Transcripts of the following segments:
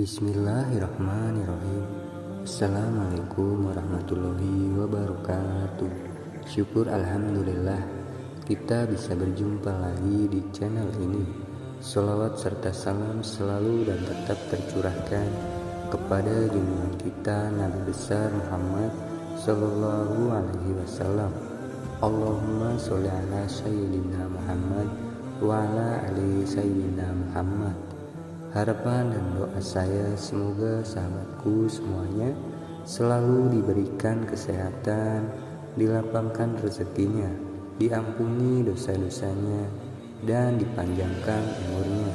Bismillahirrahmanirrahim. Assalamualaikum warahmatullahi wabarakatuh. Syukur alhamdulillah kita bisa berjumpa lagi di channel ini. Sholawat serta salam selalu dan tetap tercurahkan kepada junjungan kita Nabi besar Muhammad Sallallahu Alaihi Wasallam. Allahumma sholli ala sayyidina Muhammad wa ala ali sayyidina Muhammad. Harapan dan doa saya semoga sahabatku semuanya selalu diberikan kesehatan, dilapangkan rezekinya, diampuni dosa-dosanya, dan dipanjangkan umurnya.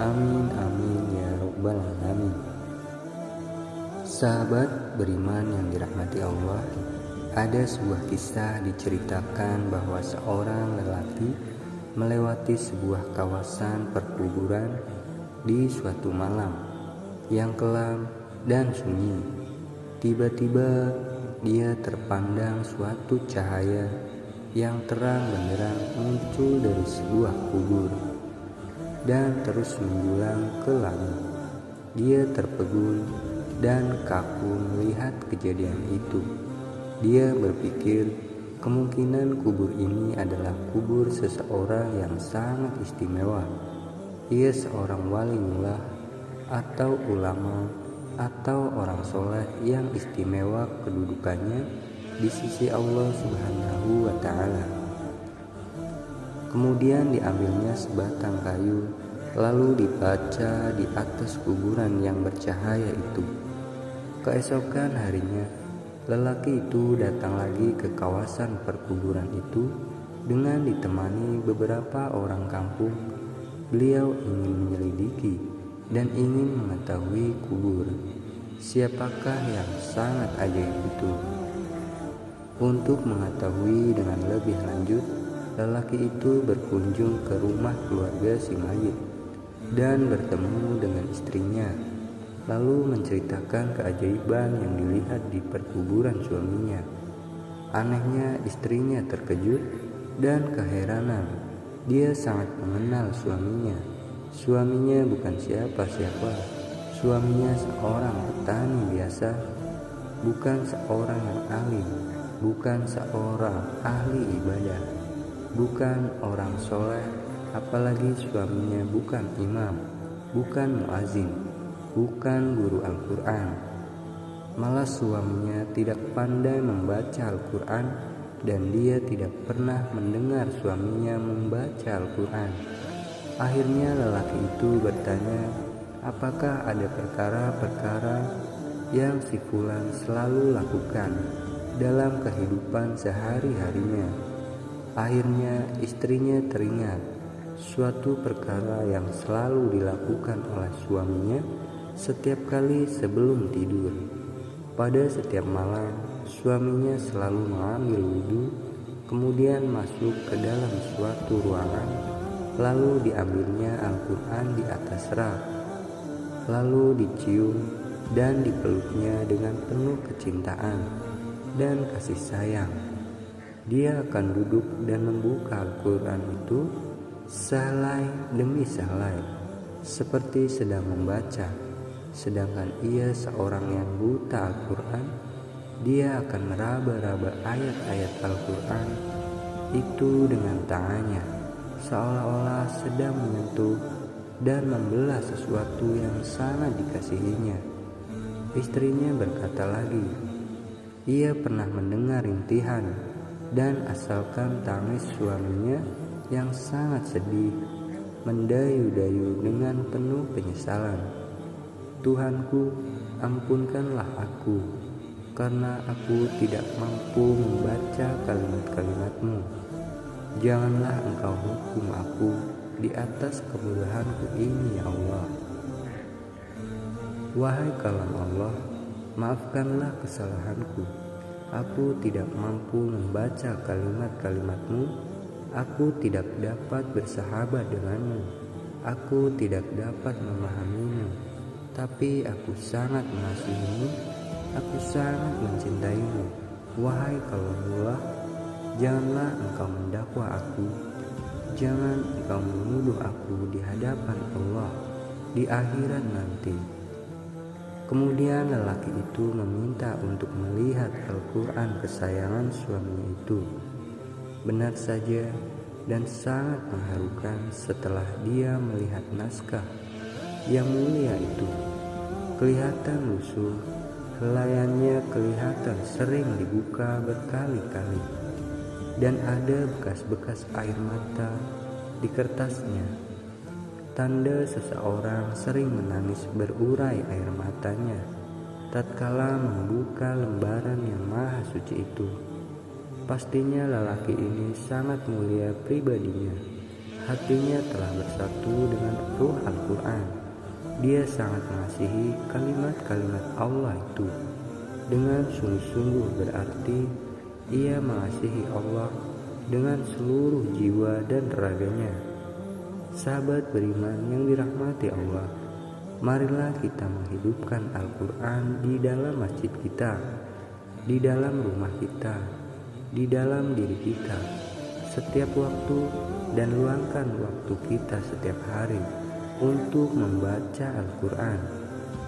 Amin amin ya rabbal alamin. Sahabat beriman yang dirahmati Allah, ada sebuah kisah diceritakan bahwa seorang lelaki melewati sebuah kawasan perkuburan di suatu malam yang kelam dan sunyi. Tiba-tiba dia terpandang suatu cahaya yang terang benderang muncul dari sebuah kubur dan terus menjulang ke langit. Dia terpegun dan kaku melihat kejadian itu. Dia berpikir kemungkinan kubur ini adalah kubur seseorang yang sangat istimewa. Ia seorang waliullah atau ulama atau orang soleh yang istimewa kedudukannya di sisi Allah Subhanahu wa Ta'ala. Kemudian diambilnya sebatang kayu, lalu dibaca di atas kuburan yang bercahaya itu. Keesokan harinya, lelaki itu datang lagi ke kawasan perkuburan itu dengan ditemani beberapa orang kampung. Beliau ingin menyelidiki dan ingin mengetahui kubur. Siapakah yang sangat ajaib itu? Untuk mengetahui dengan lebih lanjut, lelaki itu berkunjung ke rumah keluarga si mayit dan bertemu dengan istrinya, lalu menceritakan keajaiban yang dilihat di perkuburan suaminya. Anehnya, istrinya terkejut dan keheranan. Dia sangat mengenal suaminya. Suaminya bukan siapa-siapa. Suaminya seorang petani biasa, bukan seorang yang alim, bukan seorang ahli ibadah, bukan orang soleh, apalagi suaminya bukan imam, bukan muazin, bukan guru Al-Quran. Malah suaminya tidak pandai membaca Al-Quran dan dia tidak pernah mendengar suaminya membaca Al-Quran. Akhirnya lelaki itu bertanya, apakah ada perkara-perkara yang si fulan selalu lakukan dalam kehidupan sehari-harinya. Akhirnya istrinya teringat suatu perkara yang selalu dilakukan oleh suaminya setiap kali sebelum tidur. Pada setiap malam, suaminya selalu mengambil wudhu, kemudian masuk ke dalam suatu ruangan, lalu diambilnya Al-Quran di atas rak, lalu dicium dan dipeluknya dengan penuh kecintaan dan kasih sayang. Dia akan duduk dan membuka Al-Quran itu sehelai demi sehelai, seperti sedang membaca. Sedangkan ia seorang yang buta Al-Quran, dia akan meraba-raba ayat-ayat Al-Quran itu dengan tangannya, seolah-olah sedang menyentuh dan membelah sesuatu yang sangat dikasihinya. Istrinya berkata lagi, ia pernah mendengar rintihan dan asalkan tangis suaminya yang sangat sedih, mendayu-dayu dengan penuh penyesalan. Tuhanku, ampunkanlah aku, karena aku tidak mampu membaca kalimat-kalimat-Mu. Janganlah Engkau hukum aku di atas kebodohanku ini, ya Allah. Wahai kalam Allah, maafkanlah kesalahanku. Aku tidak mampu membaca kalimat-kalimat-Mu. Aku tidak dapat bersahabat denganmu. Aku tidak dapat memahamimu. Tapi aku sangat mengasihimu. Aku sangat mencintaimu. Wahai kalamullah, janganlah Engkau mendakwa aku. Jangan Engkau menuduh aku di hadapan Allah di akhirat nanti. Kemudian lelaki itu meminta untuk melihat Al-Quran kesayangan suaminya itu. Benar saja dan sangat mengharukan setelah dia melihat naskah yang mulia itu. Kelihatan lusuh, helaiannya kelihatan sering dibuka berkali-kali, dan ada bekas-bekas air mata di kertasnya. Tanda seseorang sering menangis berurai air matanya tatkala membuka lembaran yang maha suci itu. Pastinya lelaki ini sangat mulia pribadinya. Hatinya telah bersatu dengan ruh Al-Quran. Dia sangat mengasihi kalimat-kalimat Allah itu. Dengan sungguh-sungguh berarti ia mengasihi Allah dengan seluruh jiwa dan raganya. Sahabat beriman yang dirahmati Allah, marilah kita menghidupkan Al-Quran di dalam masjid kita, di dalam rumah kita, di dalam diri kita, setiap waktu, dan luangkan waktu kita setiap hari untuk membaca Al-Quran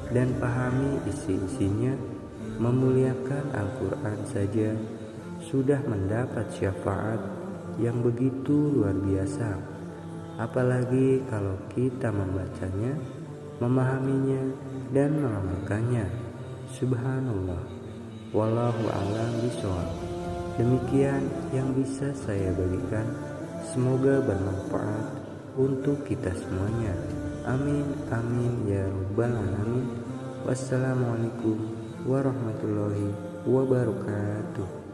dan pahami isi-isinya. Memuliakan Al-Quran saja sudah mendapat syafaat yang begitu luar biasa. Apalagi kalau kita membacanya, memahaminya, dan mengamalkannya. Subhanallah. Wallahu a'lam bishawab. Demikian yang bisa saya bagikan. Semoga bermanfaat untuk kita semuanya. Amin amin ya rabbal alamin. Wassalamualaikum warahmatullahi wabarakatuh.